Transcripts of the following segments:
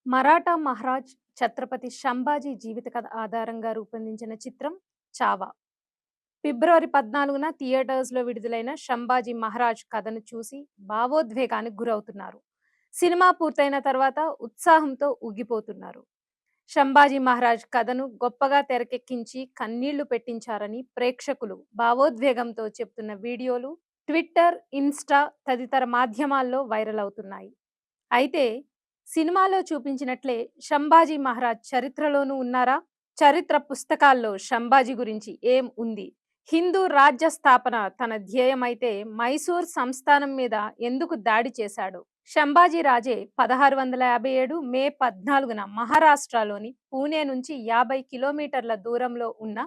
మరాఠా మహారాజ్ ఛత్రపతి సంభాజీ జీవిత కథ ఆధారంగా రూపొందించిన చిత్రం 'చావా'. ఫిబ్రవరి 14న థియేటర్స్‌లో విడుదలైన సంభాజీ మహారాజ్ కథను చూసి భావోద్వేగానికి గురవుతున్నారు. సినిమా పూర్తయిన తర్వాత ఉత్సాహంతో ఊగిపోతున్నారు. సంభాజీ మహారాజ్ కథను గొప్పగా తెరకెక్కించి కన్నీళ్లు పెట్టించారని ప్రేక్షకులు భావోద్వేగంతో చెప్తున్న వీడియోలు ట్విట్టర్, ఇన్‌స్టా తదితర మాధ్యమాల్లో వైరల్ అవుతున్నాయి. అయితే సినిమాలో చూపించినట్లే సంభాజీ మహారాజ్ చరిత్రలోనూ ఉన్నారా? చరిత్ర పుస్తకాల్లో సంభాజీ గురించి ఏం ఉంది? హిందూ రాజ్య స్థాపన తన ధ్యేయమైతే మైసూర్ సంస్థానం మీద ఎందుకు దాడి చేశాడు? సంభాజీ రాజే 1657 మే 14న మహారాష్ట్రలోని పూణే నుంచి 50 కిలోమీటర్ల దూరంలో ఉన్న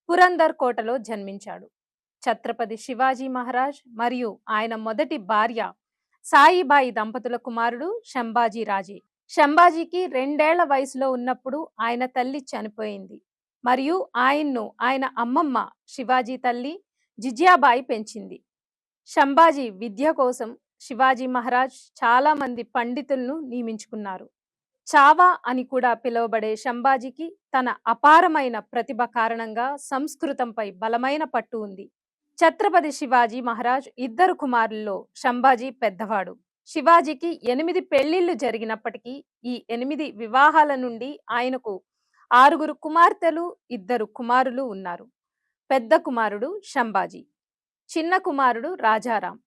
పురందర్ కోటలో జన్మించాడు. ఛత్రపతి శివాజీ మహారాజ్ మరియు ఆయన మొదటి భార్య సాయిబాయి దంపతుల కుమారుడు సంభాజీ రాజే. సంభాజీకి 2 ఏళ్ల వయసులో ఉన్నప్పుడు ఆయన తల్లి చనిపోయింది మరియు ఆయన్ను ఆయన అమ్మమ్మ శివాజీ తల్లి జిజియాబాయి పెంచింది. సంభాజీ విద్య కోసం శివాజీ మహారాజ్ చాలా మంది పండితులను నియమించుకున్నారు. చావా అని కూడా పిలువబడే సంభాజీకి తన అపారమైన ప్రతిభ కారణంగా సంస్కృతంపై బలమైన పట్టు ఉంది. ఛత్రపతి శివాజీ మహారాజ్ ఇద్దరు కుమారుల్లో సంభాజీ పెద్దవాడు. శివాజీకి 8 పెళ్లిళ్లు జరిగినప్పటికీ ఈ 8 వివాహాల నుండి ఆయనకు 6 కుమార్తెలు, 2 కుమారులు ఉన్నారు. పెద్ద కుమారుడు సంభాజీ, చిన్న కుమారుడు రాజారాం.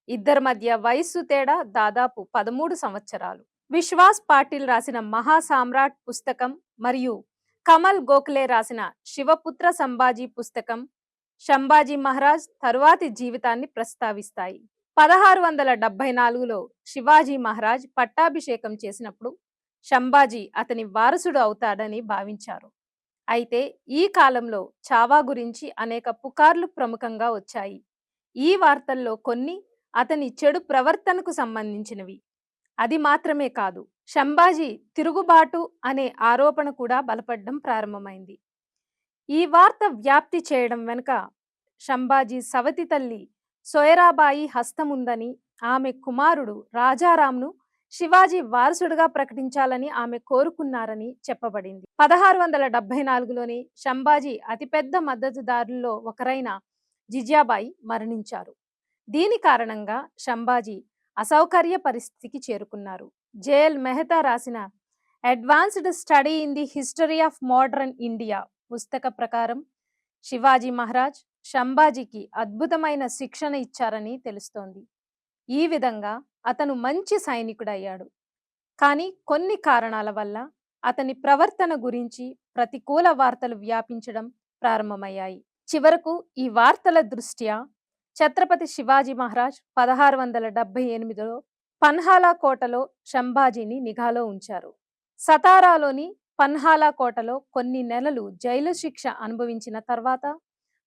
ఇద్దరి మధ్య వయస్సు తేడా దాదాపు 13 సంవత్సరాలు. విశ్వాస్ పాటిల్ రాసిన మహాసామ్రాట్ పుస్తకం మరియు కమల్ గోఖలే రాసిన శివపుత్ర సంభాజీ పుస్తకం సంభాజీ మహారాజ్ తరువాతి జీవితాన్ని ప్రస్తావిస్తాయి. 1674లో శివాజీ మహారాజ్ పట్టాభిషేకం చేసినప్పుడు సంభాజీ అతని వారసుడు అవుతాడని భావించారు. అయితే ఈ కాలంలో చావా గురించి అనేక పుకార్లు ప్రముఖంగా వచ్చాయి. ఈ వార్తల్లో కొన్ని అతని చెడు ప్రవర్తనకు సంబంధించినవి. అది మాత్రమే కాదు, సంభాజీ తిరుగుబాటు అనే ఆరోపణ కూడా బలపడడం ప్రారంభమైంది. ఈ వార్త వ్యాప్తి చేయడం వెనుక సంభాజీ సవతి తల్లి సోయరాబాయి హస్తముందని, ఆమె కుమారుడు రాజారాంను శివాజీ వారసుడుగా ప్రకటించాలని ఆమె కోరుకున్నారని చెప్పబడింది. 1674లోని సంభాజీ అతిపెద్ద మద్దతుదారుల్లో ఒకరైన జిజియాబాయి మరణించారు. దీని కారణంగా సంభాజీ అసౌకర్య పరిస్థితికి చేరుకున్నారు. జేఎల్ మెహతా రాసిన advanced study in the history of modern India పుస్తక ప్రకారం శివాజీ మహారాజ్ సంభాజీకి అద్భుతమైన శిక్షణ ఇచ్చారని తెలుస్తోంది. ఈ విధంగా అతను మంచి సైనికుడయ్యాడు. కానీ కొన్ని కారణాల వల్ల అతని ప్రవర్తన గురించి ప్రతికూల వార్తలు వ్యాపించడం ప్రారంభమయ్యాయి. చివరకు ఈ వార్తల దృష్ట్యా ఛత్రపతి శివాజీ మహారాజ్ 1678లో పన్హాలా కోటలో సంభాజీని నిఘాలో ఉంచారు. సతారాలోని పన్హాలా కోటలో కొన్ని నెలలు జైలు శిక్ష అనుభవించిన తర్వాత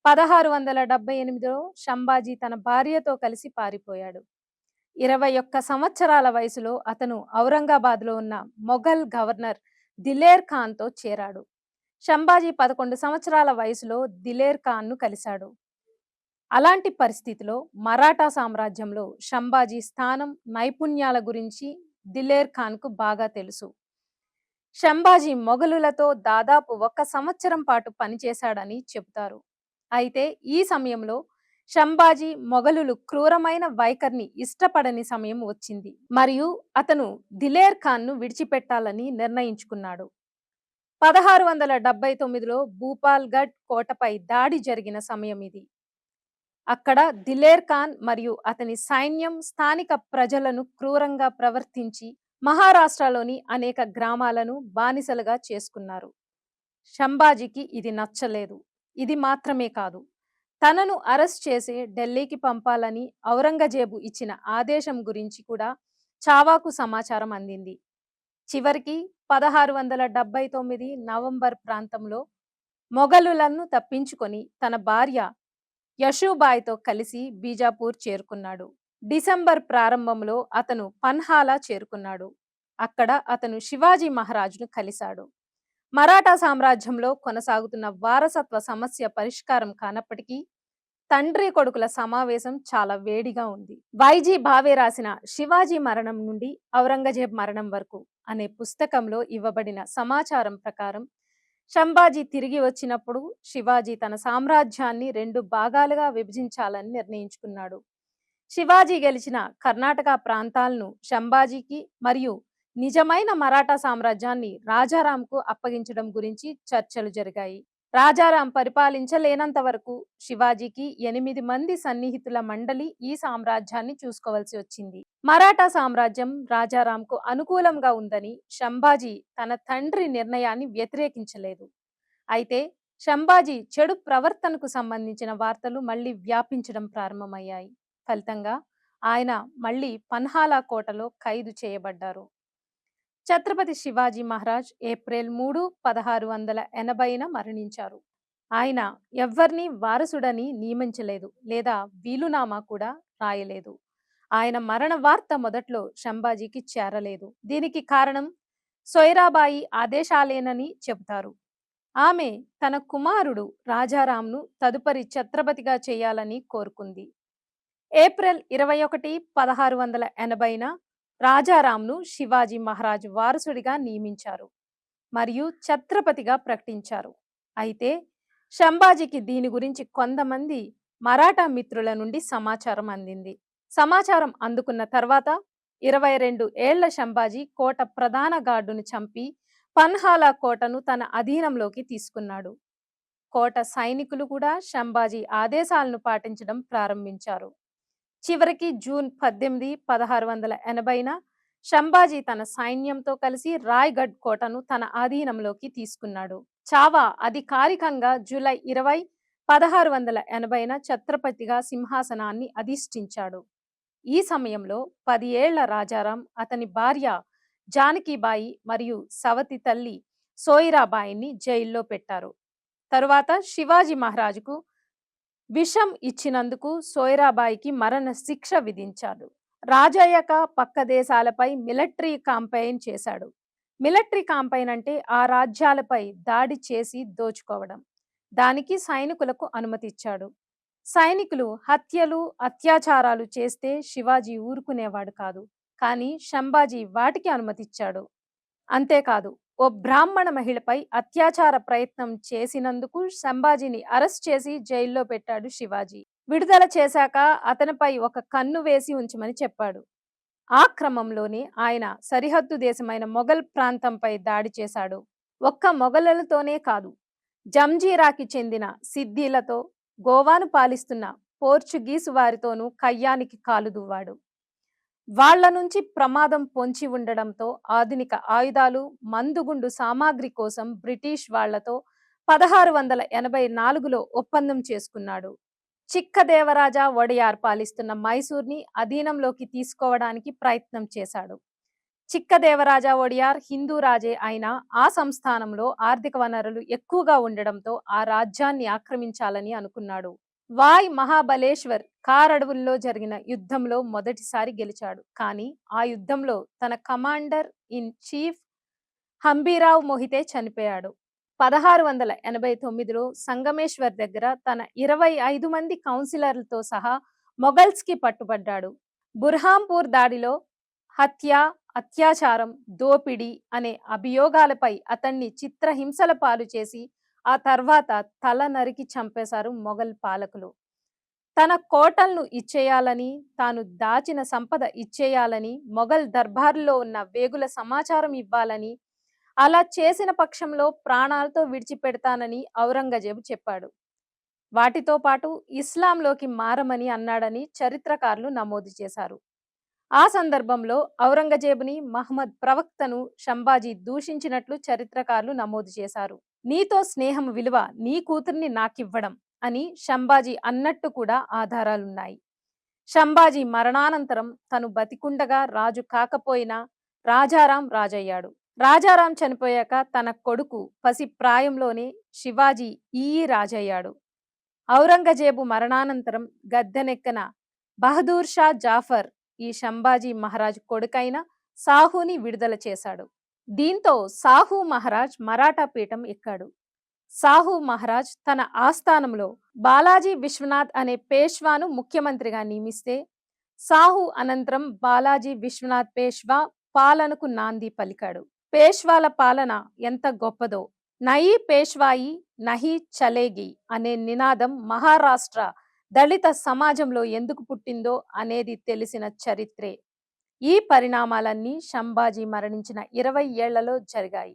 1678లో సంభాజీ తన భార్యతో కలిసి పారిపోయాడు. 21 సంవత్సరాల వయసులో అతను ఔరంగాబాద్లో ఉన్న మొఘల్ గవర్నర్ దిలేర్ ఖాన్తో చేరాడు. సంభాజీ 11 సంవత్సరాల వయసులో దిలేర్ ఖాన్ను కలిశాడు. అలాంటి పరిస్థితిలో మరాఠా సామ్రాజ్యంలో సంభాజీ స్థానం, నైపుణ్యాల గురించి దిలేర్ ఖాన్కు బాగా తెలుసు. సంభాజీ మొఘలులతో దాదాపు 1 సంవత్సరం పాటు పనిచేశాడని చెబుతారు. అయితే ఈ సమయంలో సంభాజీ మొఘలులు క్రూరమైన వైఖరిని ఇష్టపడని సమయం వచ్చింది మరియు అతను దిలేర్ ఖాన్ను విడిచిపెట్టాలని నిర్ణయించుకున్నాడు. 1679లో భూపాల్గఢ్ కోటపై దాడి జరిగిన సమయం ఇది. అక్కడ దిలేర్ ఖాన్ మరియు అతని సైన్యం స్థానిక ప్రజలను క్రూరంగా ప్రవర్తించి మహారాష్ట్రలోని అనేక గ్రామాలను బానిసలుగా చేసుకున్నారు. సంభాజీకి ఇది నచ్చలేదు. ఇది మాత్రమే కాదు, తనను అరెస్ట్ చేసి ఢిల్లీకి పంపాలని ఔరంగజేబు ఇచ్చిన ఆదేశం గురించి కూడా చావాకు సమాచారం అందింది. చివరికి 1679 నవంబర్ ప్రాంతంలో మొఘలులను తప్పించుకొని తన భార్య యశోబాయితో కలిసి బీజాపూర్ చేరుకున్నాడు. డిసెంబర్ ప్రారంభంలో అతను పన్హాలా చేరుకున్నాడు. అక్కడ అతను శివాజీ మహారాజును కలిశాడు. మరాఠా సామ్రాజ్యంలో కొనసాగుతున్న వారసత్వ సమస్య పరిష్కారం కానప్పటికీ తండ్రి కొడుకుల సమావేశం చాలా వేడిగా ఉంది. వైజీ భావే రాసిన 'శివాజీ మరణం నుండి ఔరంగజేబ్ మరణం వరకు' అనే పుస్తకంలో ఇవ్వబడిన సమాచారం ప్రకారం శంభాజీ తిరిగి వచ్చినప్పుడు శివాజీ తన సామ్రాజ్యాన్ని 2 భాగాలుగా విభజించాలని నిర్ణయించుకున్నాడు. శివాజీ గెలిచిన కర్ణాటక ప్రాంతాలను శంభాజీకి మరియు నిజమైన మరాఠా సామ్రాజ్యాన్ని రాజారాంకు అప్పగించడం గురించి చర్చలు జరిగాయి. రాజారాం పరిపాలించలేనంత వరకు శివాజీకి 8 మంది సన్నిహితుల మండలి ఈ సామ్రాజ్యాన్ని చూసుకోవాల్సి వచ్చింది. మరాఠా సామ్రాజ్యం రాజారాంకు అనుకూలంగా ఉందని శంభాజీ తన తండ్రి నిర్ణయాన్ని వ్యతిరేకించలేదు. అయితే శంభాజీ చెడు ప్రవర్తనకు సంబంధించిన వార్తలు మళ్లీ వ్యాపించడం ప్రారంభమయ్యాయి. ఫలితంగా ఆయన మళ్లీ పన్హాలా కోటలో ఖైదు చేయబడ్డారు. ఛత్రపతి శివాజీ మహారాజ్ ఏప్రిల్ 3, 1680న మరణించారు. ఆయన ఎవ్వర్నీ వారసుడని నియమించలేదు లేదా వీలునామా కూడా రాయలేదు. ఆయన మరణ వార్త మొదట్లో శంభాజీకి చేరలేదు. దీనికి కారణం సోయరాబాయి ఆదేశాలేనని చెబుతారు. ఆమె తన కుమారుడు రాజారాంను తదుపరి ఛత్రపతిగా చేయాలని కోరుకుంది. ఏప్రిల్ 21, 1680న రాజారాంను శివాజీ మహారాజ్ వారసుడిగా నియమించారు మరియు ఛత్రపతిగా ప్రకటించారు. అయితే శంభాజీకి దీని గురించి కొంతమంది మరాఠా మిత్రుల నుండి సమాచారం అందింది. సమాచారం అందుకున్న తర్వాత 22 ఏళ్ల శంభాజీ కోట ప్రధాన గార్డును చంపి పన్హాలా కోటను తన అధీనంలోకి తీసుకున్నాడు. కోట సైనికులు కూడా శంభాజీ ఆదేశాలను పాటించడం ప్రారంభించారు. చివరికి జూన్ 18, 1680న శంభాజీ తన సైన్యంతో కలిసి రాయ్గఢ్ కోటను తన అధీనంలోకి తీసుకున్నాడు. చావా అధికారికంగా జూలై 20, 1680న ఛత్రపతిగా సింహాసనాన్ని అధిష్ఠించాడు. ఈ సమయంలో 10 ఏళ్ల రాజారాం అతని భార్య జానకీబాయి మరియు సవతి తల్లి సోయిరాబాయిని జైల్లో పెట్టారు. తరువాత శివాజీ మహారాజుకు విషం ఇచ్చినందుకు సోయరాబాయికి మరణ శిక్ష విధించాడు. రాజయ్యక పక్క దేశాలపై మిలిటరీ కాంపెయిన్ చేశాడు. మిలిటరీ కాంపెయిన్ అంటే ఆ రాజ్యాలపై దాడి చేసి దోచుకోవడం. దానికి సైనికులకు అనుమతి ఇచ్చాడు. సైనికులు హత్యలు, అత్యాచారాలు చేస్తే శివాజీ ఊరుకునేవాడు కాదు. కానీ శంభాజీ వాటికి అనుమతిచ్చాడు. అంతేకాదు, ఓ బ్రాహ్మణ మహిళపై అత్యాచార ప్రయత్నం చేసినందుకు శంభాజీని అరెస్ట్ చేసి జైల్లో పెట్టాడు శివాజీ. విడుదల చేశాక అతనిపై ఒక కన్ను వేసి ఉంచమని చెప్పాడు. ఆ క్రమంలోనే ఆయన సరిహద్దు దేశమైన మొఘల్ ప్రాంతంపై దాడి చేశాడు. ఒక్క మొఘలులతోనే కాదు, జంజీరాకి చెందిన సిద్దిలతో, గోవాను పాలిస్తున్న పోర్చుగీసు వారితోనూ కయ్యానికి కాలు దువ్వాడు. వాళ్ల నుంచి ప్రమాదం పొంచి ఉండడంతో ఆధునిక ఆయుధాలు, మందుగుండు సామాగ్రి కోసం బ్రిటిష్ వాళ్లతో 1684లో ఒప్పందం చేసుకున్నాడు. చిక్కదేవరాజా వడియార్ పాలిస్తున్న మైసూర్ని అధీనంలోకి తీసుకోవడానికి ప్రయత్నం చేశాడు. చిక్కదేవరాజా వడియార్ హిందూ రాజే అయినా ఆ సంస్థానంలో ఆర్థిక వనరులు ఎక్కువగా ఉండడంతో ఆ రాజ్యాన్ని ఆక్రమించాలని అనుకున్నాడు. వాయ్ మహాబలేశ్వర్ కారడవుల్లో జరిగిన యుద్ధంలో మొదటిసారి గెలిచాడు. కానీ ఆ యుద్ధంలో తన కమాండర్ ఇన్ చీఫ్ హంబీరావ్ మొహితే చనిపోయాడు. 1689లో సంగమేశ్వర్ దగ్గర తన 25 మంది కౌన్సిలర్లతో సహా మొఘల్స్కి పట్టుబడ్డాడు. బుర్హాంపూర్ దాడిలో హత్య, అత్యాచారం, దోపిడీ అనే అభియోగాలపై అతన్ని చిత్రహింసల పాలు చేసి ఆ తర్వాత తల నరికి చంపేశారు మొఘల్ పాలకులు. తన కోటలను ఇచ్చేయాలని, తాను దాచిన సంపద ఇచ్చేయాలని, మొఘల్ దర్బార్లో ఉన్న వేగుల సమాచారం ఇవ్వాలని, అలా చేసిన పక్షంలో ప్రాణాలతో విడిచిపెడతానని ఔరంగజేబు చెప్పాడు. వాటితో పాటు ఇస్లాంలోకి మారమని అన్నాడని చరిత్రకారులు నమోదు చేశారు. ఆ సందర్భంలో ఔరంగజేబుని, మహమ్మద్ ప్రవక్తను శంభాజీ దూషించినట్లు చరిత్రకారులు నమోదు చేశారు. నీతో స్నేహం విలువ నీ కూతుర్ని నాకివ్వడం అని శంభాజీ అన్నట్టు కూడా ఆధారాలున్నాయి. శంభాజీ మరణానంతరం తను బతికుండగా రాజు కాకపోయినా రాజారాం రాజయ్యాడు. రాజారాం చనిపోయాక తన కొడుకు పసి ప్రాయంలోనే శివాజీ ఈ రాజయ్యాడు. ఔరంగజేబు మరణానంతరం గద్దెనెక్కన బహదూర్ షా జాఫర్ ఈ శంభాజీ మహారాజ్ కొడుకైన సాహుని విడుదల చేశాడు. దీంతో సాహు మహారాజ్ మరాఠా పీఠం ఎక్కాడు. సాహు మహారాజ్ తన ఆస్థానంలో బాలాజీ విశ్వనాథ్ అనే పేష్వాను ముఖ్యమంత్రిగా నియమిస్తే, సాహు అనంతరం బాలాజీ విశ్వనాథ్ పేష్వా పాలనకు నాంది పలికాడు. పేష్వాల పాలన ఎంత గొప్పదో, నయీ పేష్వాయి నహీ చలేగి అనే నినాదం మహారాష్ట్ర దళిత సమాజంలో ఎందుకు పుట్టిందో అనేది తెలిసిన చరిత్రే. ఈ పరిణామాలన్నీ సంభాజీ మరణించిన 20 ఏళ్లలో జరిగాయి.